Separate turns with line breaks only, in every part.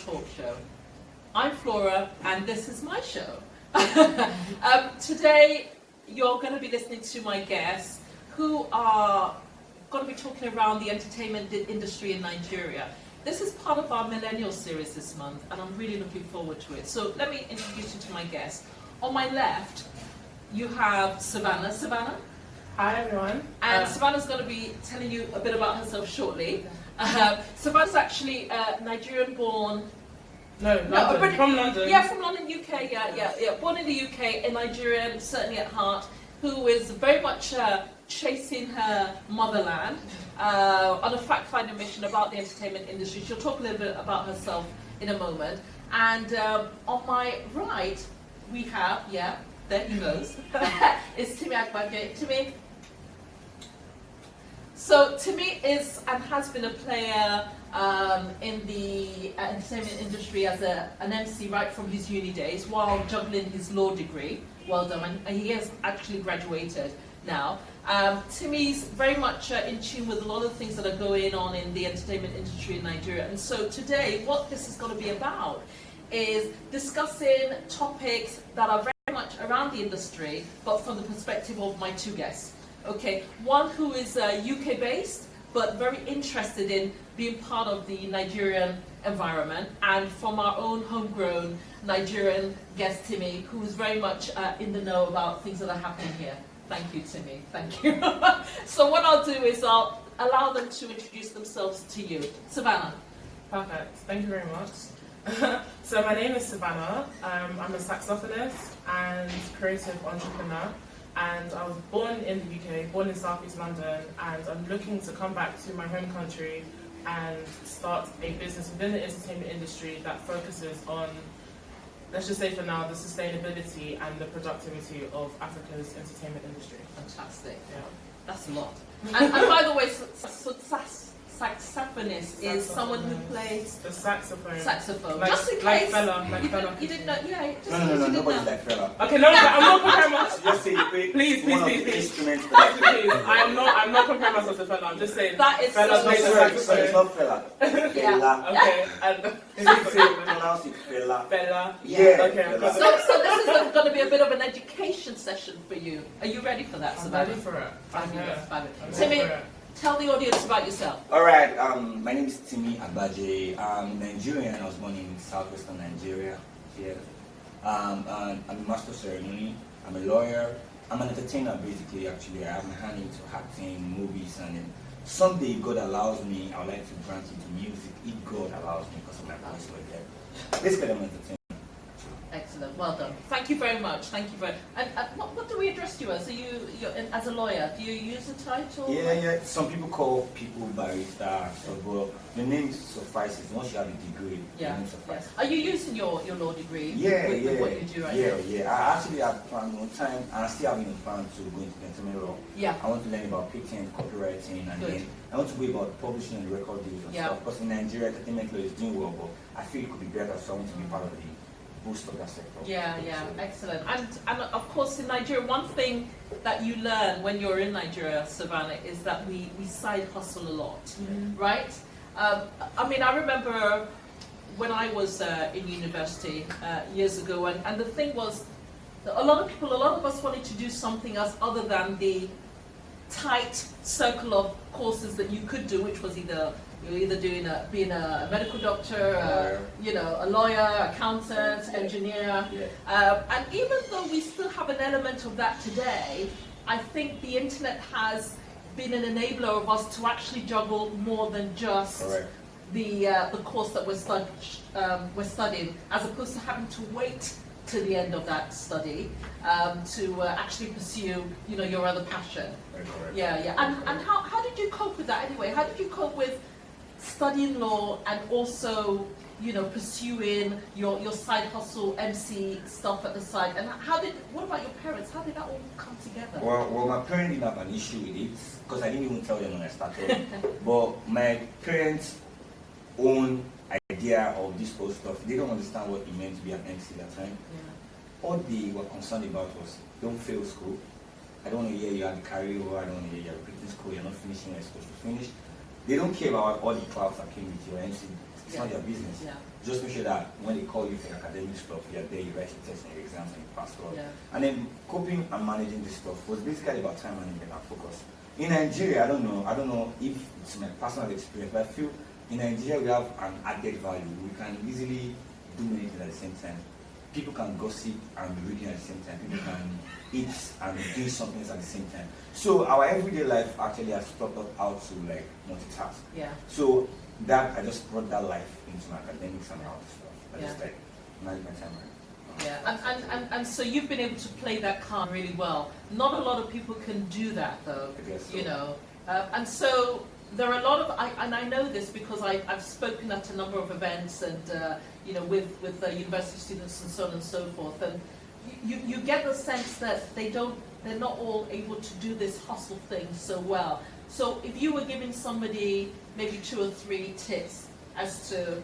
talk show. I'm Flora, and this is my show. Today, you're going to be listening to my guests, who are going to be talking around the entertainment industry in Nigeria. This is part of our Millennial series this month, and I'm really looking forward to it. So let me introduce you to my guests. On my left, you have Sahvannah. Sahvannah?
Hi everyone.
And Sahvannah's going to be telling you a bit about herself shortly. Sahvannah's actually Nigerian-born.
London. From London.
Yeah, from London, UK. Yeah. Born in the UK, a Nigerian, certainly at heart, who is very much chasing her motherland on a fact-finding mission about the entertainment industry. She'll talk a little bit about herself in a moment. And on my right, we have, there he goes, it's Timi Agbaje. Timi. So Timi is and has been a player in the entertainment industry as an MC right from his uni days, while juggling his law degree. Well done, and he has actually graduated now. Timi's very much in tune with a lot of things that are going on in the entertainment industry in Nigeria. And so today, what this is going to be about is discussing topics that are very much around the industry, but from the perspective of my two guests. Okay, one who is UK based, but very interested in being part of the Nigerian environment, and from our own homegrown Nigerian guest, Timi, who is very much in the know about things that are happening here. Thank you, Timi. Thank you. So what I'll do is I'll allow them to introduce themselves to you. Sahvannah.
Perfect. Thank you very much. So my name is Sahvannah. I'm a saxophonist and creative entrepreneur. And I was born in the UK, born in South East London, and I'm looking to come back to my home country and start a business within the entertainment industry that focuses on, let's just say for now, the sustainability and the productivity of Africa's entertainment industry.
Fantastic.
Yeah.
That's a lot. And by the way, saxophonist is someone who plays
the saxophone.
Saxophone.
Like,
just in
like
case
Fela,
you didn't know. Yeah. Just
No, nobody's like Fela.
Okay, no, I'm not comparing myself.
Just say you play
Please,
one of the
please.
instruments for that.
Please, I'm not comparing myself to Fela. I'm just saying
That is
Fela
so
plays the
Sorry,
saxophone.
it's not Fela.
Yeah.
Fela.
Okay, and
Pronounce it Fela.
Fela.
Yeah,
Okay,
Fela.
So this is going to be a bit of an education session for you. Are you ready for that,
I'm
Sahvannah?
ready for it.
Fabulous, fabulous.
I'm ready
Timi,
for it.
tell the audience about yourself.
Alright, my name is Timi Agbaje. I'm Nigerian. I was born in southwestern Nigeria. Here. I'm a master ceremony. I'm a lawyer. I'm an entertainer basically, actually. I have my hand into acting, movies, and then someday if God allows me, I would like to branch into music if God allows me because of my voice right there. Basically, I'm an entertainer.
Excellent, well done. Thank you very much. Thank you very. And what do we address you as? Are you're as a lawyer? Do you use the title?
Yeah. Some people call people barista, so but the name suffices. Once you have a degree, the name suffices.
Are you using your law degree?
Yeah,
with what you do right now?
Yeah. I actually had planned one time, and I still having a plan to go into entertainment law.
Yeah.
I want to learn about patent, copywriting, and
Good.
then I want to go about publishing and record deals and stuff. Because in Nigeria, entertainment law is doing well, but I feel it could be better, so I want to be part of the boost of that sector.
Yeah, excellent. And of course in Nigeria, one thing that you learn when you're in Nigeria, Sahvannah, is that we side hustle a lot, right? I mean, I remember when I was in university years ago, and the thing was, a lot of us wanted to do something else other than the tight circle of courses that you could do, which was you're either being a medical doctor, a lawyer, accountant, engineer. And even though we still have an element of that today, I think the internet has been an enabler of us to actually juggle more than just the course that we're studying, as opposed to having to wait to the end of that study to actually pursue, your other passion. Yeah. And how did you cope with that anyway? How did you cope with studying law and also, pursuing your side hustle, MC stuff at the side? And what about your parents? How did that all come together?
Well, my parents didn't have an issue with it because I didn't even tell them when I started. But my parents own idea of this whole stuff. They don't understand what it meant to be an MC at that time. All they were concerned about was, don't fail school. I don't want to hear you have a career, or I don't want to hear you're repeating school, you're not finishing what you're supposed to finish. They don't care about all the clouds that came with your MC. It's not their business.
Yeah.
Just make sure that when they call you for academic stuff, you're there, you write your tests and your exams and you pass well.
Yeah.
And then coping and managing this stuff was basically about time management and focus. In Nigeria, I don't know if it's my personal experience, but I feel in Nigeria we have an added value. We can easily do many things at the same time. People can gossip and be reading at the same time. People can eat and be doing something at the same time. So our everyday life actually has taught us how to like multitask.
Yeah.
So that I just brought that life into my academics and all this stuff. I just
Yeah.
like manage my time.
Yeah, and so you've been able to play that card really well. Not a lot of people can do that, though.
I guess so.
You know, and so there are a lot of, and I know this because I've spoken at a number of events and you know with university students and so on and so forth, and you get the sense that they're not all able to do this hustle thing so well. So if you were giving somebody maybe 2 or 3 tips as to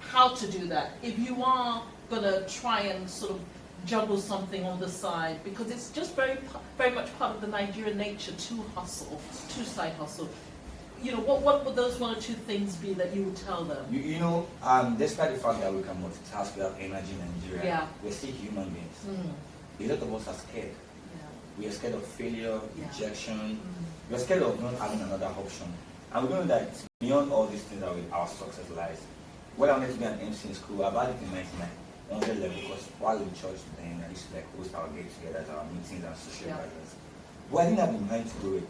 how to do that, if you are going to try and sort of juggle something on the side, because it's just very much part of the Nigerian nature to hustle, to side hustle. You know, what would those 1 or 2 things be that you would tell them?
You know, despite the fact that we can multitask, we have energy in Nigeria,
Yeah.
we're still human beings.
Mm.
A lot of us are scared.
Yeah.
We are scared of failure,
Yeah.
rejection.
Mm.
We are scared of not having another option. And we know that beyond all these things that our success lies. When I wanted to be an MC in school, I had it in 99, 100 level, because while in church then I used to like host our get-togethers, our meetings and social
Yeah.
gatherings. But I didn't have the mind to do it.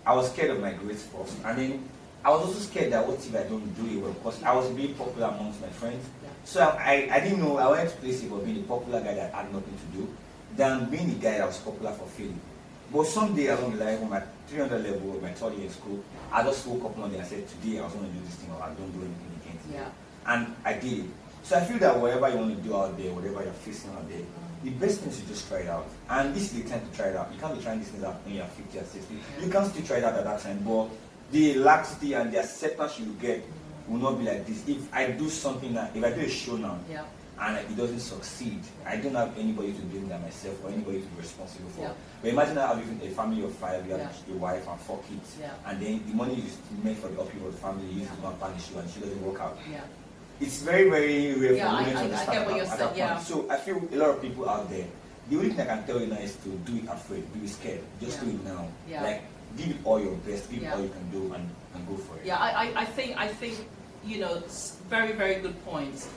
I was scared of my grades first, and then I was also scared that what if I don't do it well, because I was being popular amongst my friends.
Yeah.
So I didn't know, I wanted to play safe of being the popular guy that had nothing to do than being the guy that was popular for failing. But someday along the line, on my 300 level, my 3rd year in school, I just woke up one day and said, today I was going to do this thing, or I don't do anything again today.
Yeah.
And I did it. So I feel that whatever you want to do out there, whatever you're facing out there, the best thing is to just try it out. And this is the time to try it out. You can't be trying these things out when you're 50 or 60.
Yeah.
You can still try it out at that time, but the laxity and the acceptance you get will not be like this. If I do something now, if I do a show now,
Yeah.
and it doesn't succeed, I don't have anybody to blame than myself or anybody to be responsible for.
Yeah.
But imagine having a family of 5, you have
Yeah.
a wife and 4 kids,
Yeah.
and then the money is meant for the upkeep of the family, you use to go and punish you, and she doesn't work out.
Yeah.
It's very, very rare
Yeah,
for women
I
to understand
get what you're
at that
saying,
point.
yeah.
So I feel a lot of people out there, the only thing I can tell you now is to do it afraid, do it scared, just
Yeah.
do it now.
Yeah.
Like, give it all your best, give it
Yeah.
all you can do, and go for it.
Yeah, I think you know, very good points.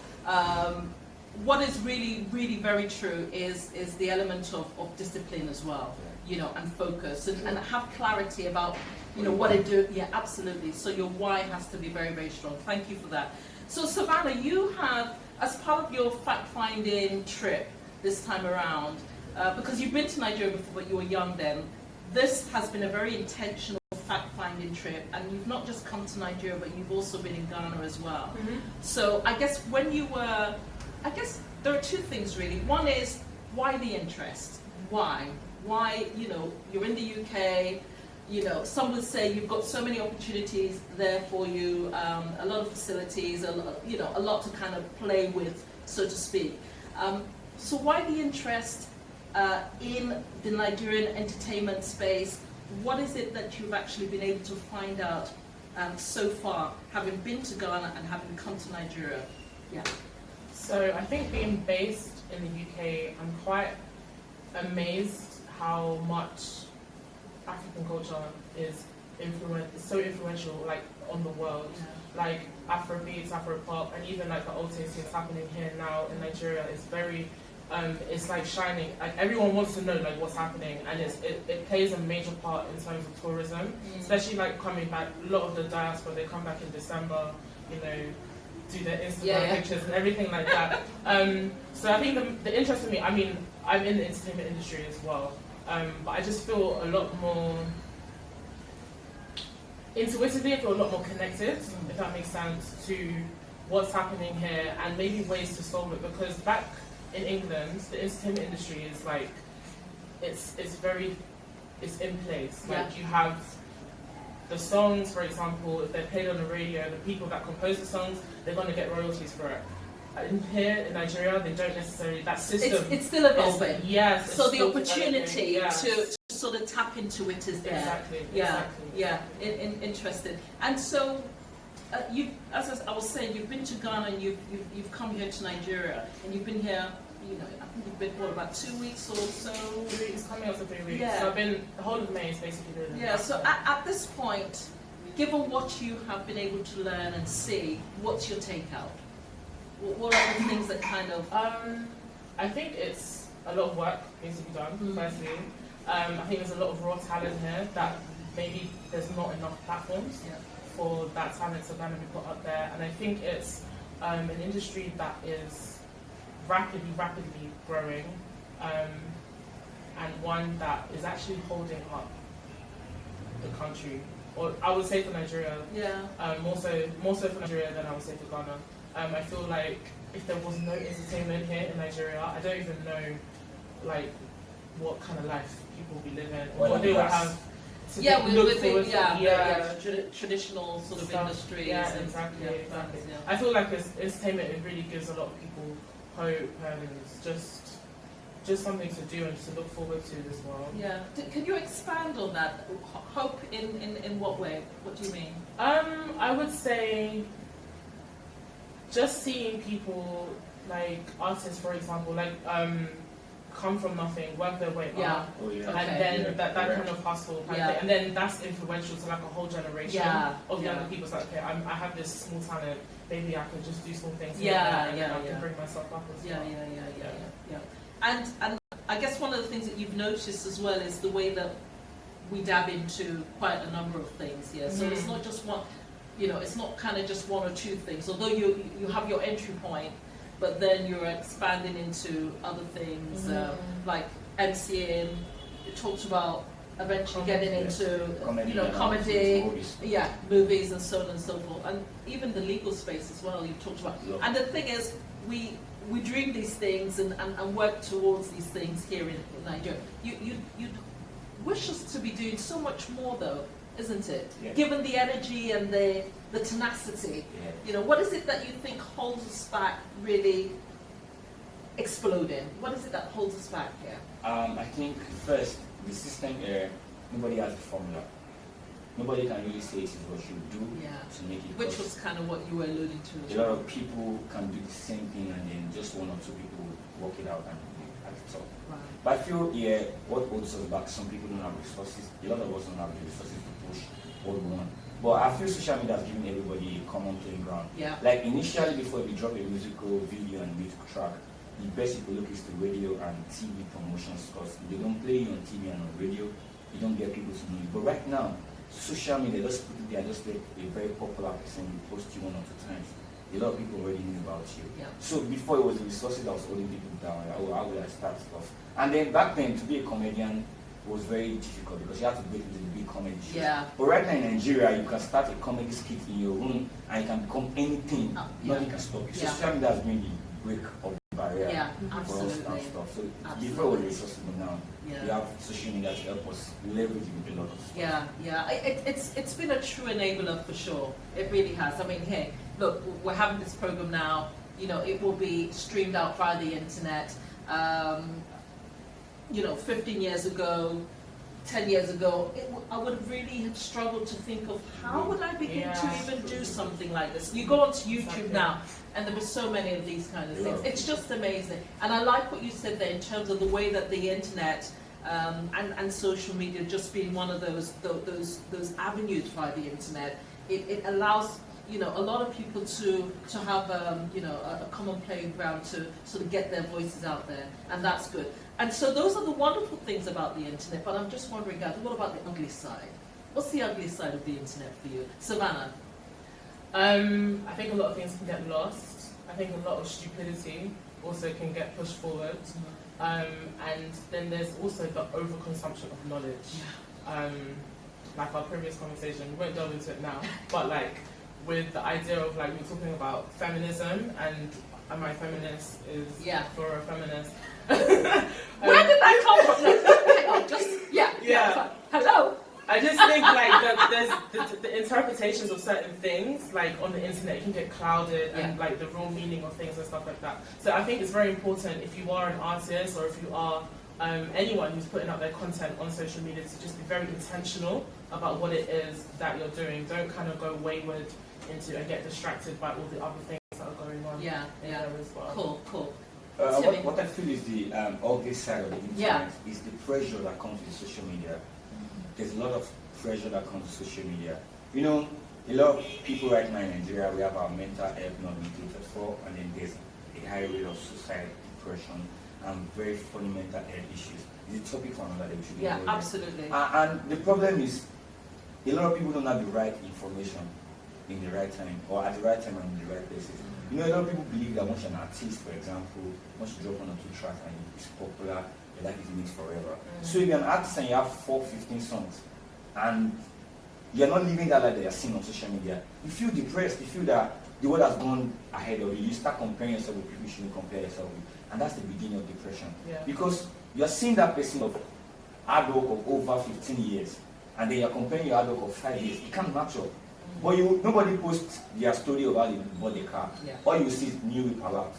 What is really very true is the element of discipline as well, you know, and focus and have clarity about, you know, what I do. Yeah, absolutely. So your why has to be very strong. Thank you for that. So Sahvannah, you have, as part of your fact-finding trip this time around, because you've been to Nigeria before, but you were young then, this has been a very intentional fact-finding trip, and you've not just come to Nigeria, but you've also been in Ghana as well.
Mm-hmm.
So I guess when you were, I guess there are 2 things really. One is, why the interest? Why? Why, you know, you're in the UK, you know, some would say you've got so many opportunities there for you, a lot of facilities, you know, a lot to kind of play with, so to speak. So why the interest in the Nigerian entertainment space? What is it that you've actually been able to find out so far, having been to Ghana and having come to Nigeria? Yeah.
So I think being based in the UK, I'm quite amazed how much African culture is so influential, like on the world.
Yeah.
Like Afrobeats, Afropop, and even like the old things happening here now in Nigeria is very, it's like shining. Like everyone wants to know like what's happening, and it plays a major part in terms of tourism, especially like coming back. A lot of the diaspora, they come back in December, you know, do their Instagram pictures and everything like that. So I think the interest in me, I mean, I'm in the entertainment industry as well, but I just feel a lot more intuitively, I feel a lot more connected, if that makes sense, to what's happening here and maybe ways to solve it. Because back in England, the entertainment industry is like, it's in place. Like you have the songs, for example, if they're played on the radio, the people that compose the songs, they're going to get royalties for it. And here in Nigeria, they don't necessarily, that system.
It's still evolving.
Yes.
So the opportunity to sort of tap into it is there.
Exactly.
Yeah,
Exactly.
yeah, interesting. And so, you, as I was saying, you've been to Ghana and you've come here to Nigeria, and you've been here. You know, I think you've been what, about 2 weeks or so.
3 weeks, coming up to 3 weeks.
Yeah.
So I've been the whole of May is basically doing
Yeah. So at this point, given what you have been able to learn and see, what's your takeout? What are the things that kind of?
I think it's a lot of work needs to be done. Firstly, I think there's a lot of raw talent here that maybe there's not enough platforms for that talent to kind of be put up there. And I think it's an industry that is rapidly growing, and one that is actually holding up the country. Or I would say for Nigeria, more so for Nigeria than I would say for Ghana. I feel like if there was no entertainment here in Nigeria, I don't even know like what kind of life people will be living, or what they will have to look forward to.
Traditional sort of
Stuff.
industries.
Yeah,
and,
exactly.
Yeah.
I feel like entertainment, it really gives a lot of people hope, and it's just something to do and to look forward to as well.
Yeah. Can you expand on that? Hope in what way? What do you mean?
I would say just seeing people, like artists, for example, like come from nothing, work their way up, and then that kind of hustle, kind of thing. And then that's influential to like a whole generation of younger people. It's like, okay, I have this small talent, maybe I could just do small things, and I can bring myself up as well.
Yeah. And I guess one of the things that you've noticed as well is the way that we dab into quite a number of things here. So it's not just one, you know, it's not kind of just one or two things. Although you have your entry point, but then you're expanding into other things like MCing. You talked about eventually getting into comedy, movies and so on and so forth, and even the legal space as well. You talked about, and the thing is, we dream these things and work towards these things here in Nigeria. You wish us to be doing so much more though, isn't it? Yeah. Given the energy and the tenacity, you know, what is it that you think holds us back really exploding? What is it that holds us back here?
I think first, the system here, nobody has a formula. Nobody can really say it is what you do to make it.
Which was kind of what you were alluding to.
A lot of people can do the same thing and then just one or two people work it out and be at the top.
Right.
But I feel, what holds us back, some people don't have resources. A lot of us don't have the resources to push what we want. But I feel social media has given everybody a common playing ground. Yeah. Like initially, before we drop a musical video and music track, the best you could look is the radio and TV promotions, because if they don't play you on TV and on radio, you don't get people to know you. But right now, social media, just put it there, just like a very popular person, you post you 1 or 2 times. A lot of people already knew about you. Yeah. So before it was the resources that was holding people down, like, oh, how will I start stuff? And then back then, to be a comedian was very difficult because you have to get into the big comedy shows. Yeah. But right now in Nigeria, you can start a comedy skit in your room and you can become anything. Nothing can stop you. So social media has been the break of the barrier for us and stuff. So before we were resources, but now we have social media to help us leverage with a lot of stuff.
It's been a true enabler for sure. It really has. I mean, hey, look, we're having this program now. You know, it will be streamed out via the internet. 15 years ago, 10 years ago, I would have really struggled to think of how would I begin to even do something like this. You go onto YouTube now, and there are so many of these kind of things. It's just amazing. And I like what you said there in terms of the way that the internet and social media just being one of those avenues via the internet. It allows a lot of people to have a common playing ground to sort of get their voices out there, and that's good. And so those are the wonderful things about the internet. But I'm just wondering, guys, what about the ugly side? What's the ugly side of the internet for you, Sahvannah?
I think a lot of things can get lost. I think a lot of stupidity also can get pushed forward. And then there's also the overconsumption of knowledge. Like our previous conversation, we won't delve into it now, but like with the idea of like we're talking about feminism and am I feminist is for a feminist.
Where did that come from? Hello.
I just think like there's the interpretations of certain things like on the internet can get clouded and like the real meaning of things and stuff like that. So I think it's very important if you are an artist or if you are anyone who's putting out their content on social media to just be very intentional about what it is that you're doing. Don't kind of go wayward into and get distracted by all the other things that are going on there as well.
Cool.
What I feel is the ugly side of the internet is the pressure that comes with social media. There's a lot of pressure that comes with social media. You know, a lot of people right now in Nigeria, we have our mental health not being catered for, and then there's a high rate of suicide, depression, and very fundamental health issues. It's a topic for another day. We should
Yeah, absolutely.
And the problem is, a lot of people don't have the right information in the right time, or at the right time and in the right places. You know, a lot of people believe that once you're an artist, for example, once you drop 1 or 2 tracks and it's popular, your life is mixed forever. So if you're an artist and you have 4, 15 songs, and you're not living that life that you're seeing on social media, you feel depressed, you feel that the world has gone ahead of you, you start comparing yourself with people you shouldn't compare yourself with, and that's the beginning of depression. Because you're seeing that person of hard work of over 15 years, and then you're comparing your hard work of 5 years, it can't match up. But nobody posts their story of how they bought the car. All you see is new whip alert.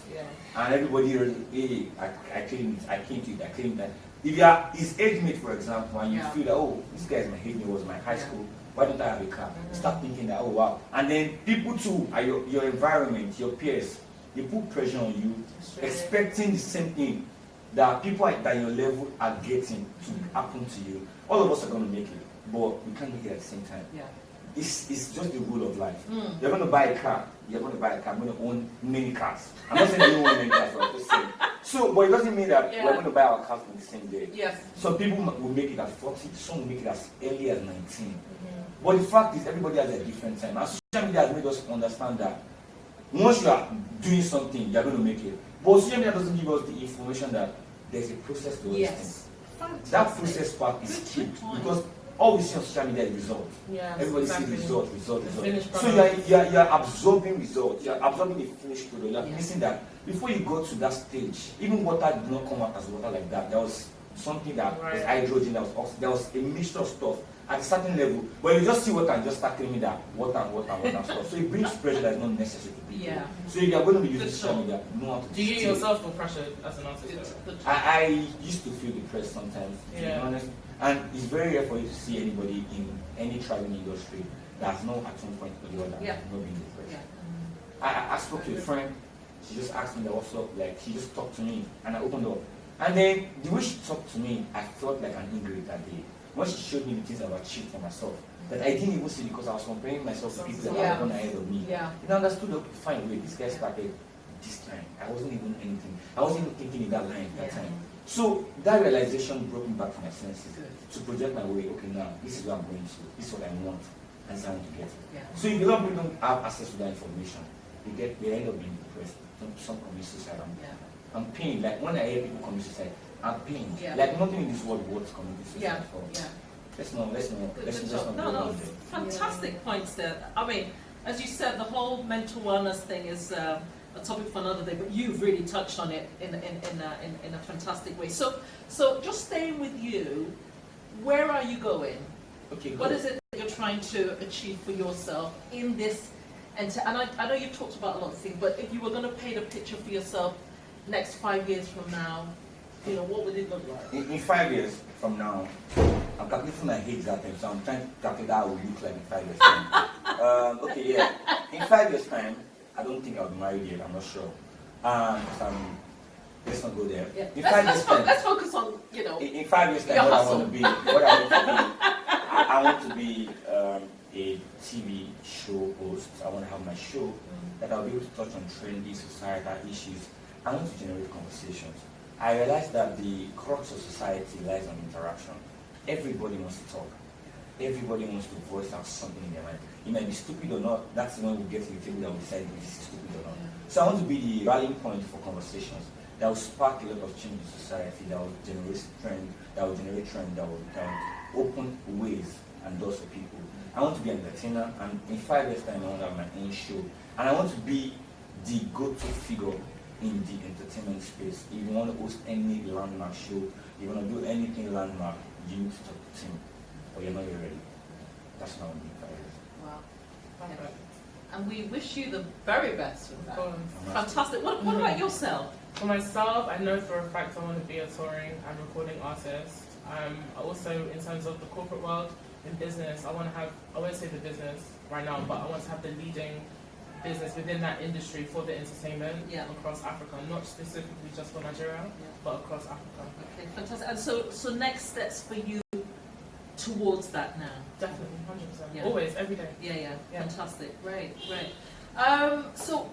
And everybody really, hey, I claim it, I came to it, I claim that. If you are his age mate, for example, and you feel that, oh, this guy is my age mate, was my high school, why don't I have a car? Start thinking that, oh wow. And then people too, are your environment, your peers, they put pressure on you, expecting the same thing that people at your level are getting to happen to you. All of us are going to make it, but we can't make it at the same time. It's just the rule of life. You're going to buy a car. I'm going to own many cars. I'm not saying that you own many cars, but I'm just saying. So, but it doesn't mean that we're going to buy our cars on the same day. Some people will make it at 40, some will make it as early as 19. But the fact is, everybody has a different time. And social media has made us understand that once you are doing something, you're going to make it. But social media doesn't give us the information that there's a process to all these things. That process part is key because all we see on social media is results. Everybody sees result. So you're absorbing results. You're absorbing the finished product. You're missing that. Before you go to that stage, even water did not come out as water like that. There was something that was hydrogen, there was a mixture of stuff at a certain level. But you just see water and just start claiming that water stuff. So it brings pressure that is not necessary to be. So if you're going to be using social media, you know how to.
Do you yourself feel pressure as an artist?
I used to feel depressed sometimes, to be honest. And it's very rare for you to see anybody in any traveling industry that's not at some point or the other not being depressed. I spoke to a friend. She just asked me that what's up, like she just talked to me and I opened up. And then the way she talked to me, I felt like an ingrate that day. When she showed me the things I've achieved for myself, that I didn't even see because I was comparing myself to people that had gone ahead of me. And I understood, okay, fine, wait, this guy started this time. I wasn't even anything. I wasn't even thinking in that line at that time. So that realization brought me back to my senses to project my way. Okay, now this is what I'm going to. This is what I want, and this is how I want to get it. So if a lot of people don't have access to that information, they end up being depressed. Some commit suicide. I'm pained. Like when I hear people commit suicide, I'm pained. Like nothing in this world worth committing suicide for. Let's not.
No, fantastic points there. I mean, as you said, the whole mental wellness thing is a topic for another day, but you've really touched on it in a fantastic way. So just staying with you, where are you going?
Okay.
What is it that you're trying to achieve for yourself in this? And I know you've talked about a lot of things, but if you were going to paint a picture for yourself next 5 years from now, you know, what would it look like?
In 5 years from now, I'm calculating my age that time, so I'm trying to calculate how I will look like in 5 years time. In 5 years time, I don't think I'll be married yet, I'm not sure. Let's not go there. In 5 years time,
let's focus on, you know,
in 5 years time, I want to be a TV show host. I want to have my show that I'll be able to touch on trendy societal issues. I want to generate conversations. I realize that the crux of society lies on interaction. Everybody wants to talk. Everybody wants to voice out something in their mind. It might be stupid or not. That's when we get to the table that we decide if it's stupid or not. So I want to be the rallying point for conversations that will spark a lot of change in society, that will generate trend, that will open ways and doors for people. I want to be an entertainer, and in 5 years time I want to have my own show. And I want to be the go-to figure in the entertainment space. If you want to host any landmark show, if you want to do anything landmark, you need to talk to Timi, or you're not yet ready. That's not me in 5 years.
Wow. And we wish you the very best with that. Fantastic. What about yourself?
For myself, I know for a fact I want to be a touring and recording artist. Also, in terms of the corporate world, in business, I won't say the business right now, but I want to have the leading business within that industry for the entertainment across Africa, not specifically just for Nigeria, but across Africa.
Okay, fantastic. And so next steps for you towards that now?
Definitely, 100%. Always, every day.
Yeah. Fantastic. Great. So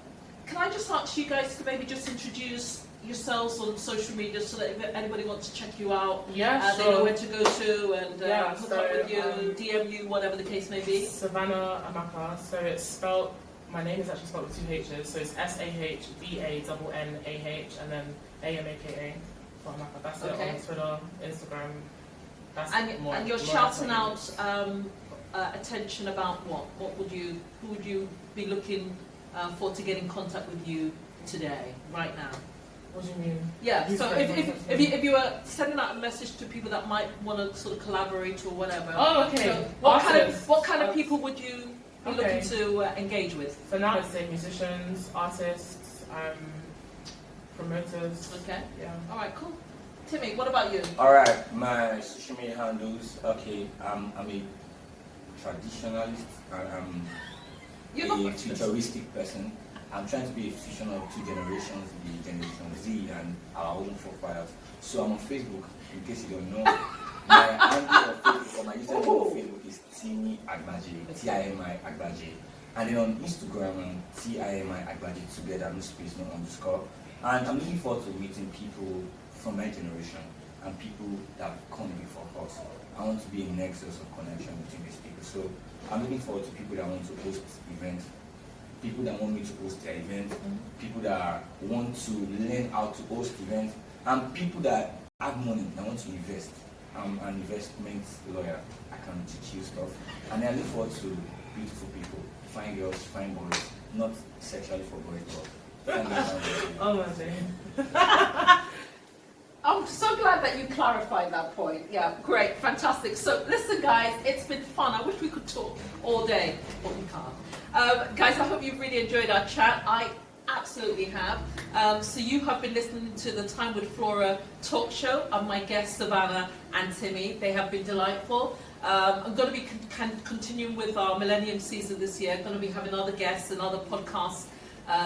can I just ask you guys to maybe just introduce yourselves on social media so that if anybody wants to check you out, they know where to go to and hook up with you, DM you, whatever the case may be.
Sahvannah Amaka. So it's spelled, my name is actually spelled with 2 H's, so it's Sahvannah and then Amaka for Amaka. That's it on Twitter, Instagram.
And you're shouting out attention about what? Who would you be looking for to get in contact with you today, right now?
What do you mean?
Yeah, so if you were sending out a message to people that might want to sort of collaborate or whatever.
Oh, okay.
So what kind of people would you be looking to engage with?
For now, I'd say musicians, artists, promoters.
Okay.
Yeah.
All right, cool. Timi, what about you?
All right, my social media handles. Okay, I'm a traditionalist. I'm a futuristic person. I'm trying to be a fusion of 2 generations, the Generation Z and our own forefathers. So I'm on Facebook, in case you don't know. My handle on Facebook, or my username on Facebook is Timi Agbaje, Timi Agbaje. And then on Instagram, I'm Timi Agbaje together, no space, no underscore. And I'm looking forward to meeting people from my generation and people that have come before us. I want to be a nexus of connection between these people. So I'm looking forward to people that want to host events, people that want me to host their events, people that want to learn how to host events, and people that have money that want to invest. I'm an investment lawyer. I can teach you stuff. And I look forward to beautiful people, fine girls, fine boys, not sexually for boys, but fine girls.
Oh my day.
I'm so glad that you clarified that point. Yeah, great, fantastic. So listen guys, it's been fun. I wish we could talk all day, but we can't. Guys, I hope you've really enjoyed our chat. I absolutely have. So you have been listening to the Time with Flora talk show of my guests Sahvannah and Timi. They have been delightful. I'm going to be continuing with our Millennium season this year. I'm going to be having other guests and other podcast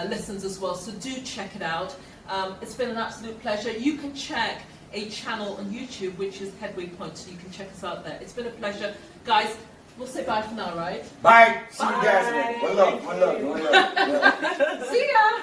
listens as well, so do check it out. It's been an absolute pleasure. You can check a channel on YouTube which is Headway Point, so you can check us out there. It's been a pleasure. Guys, we'll say bye for now, right?
Bye! See you guys. One love.
See ya!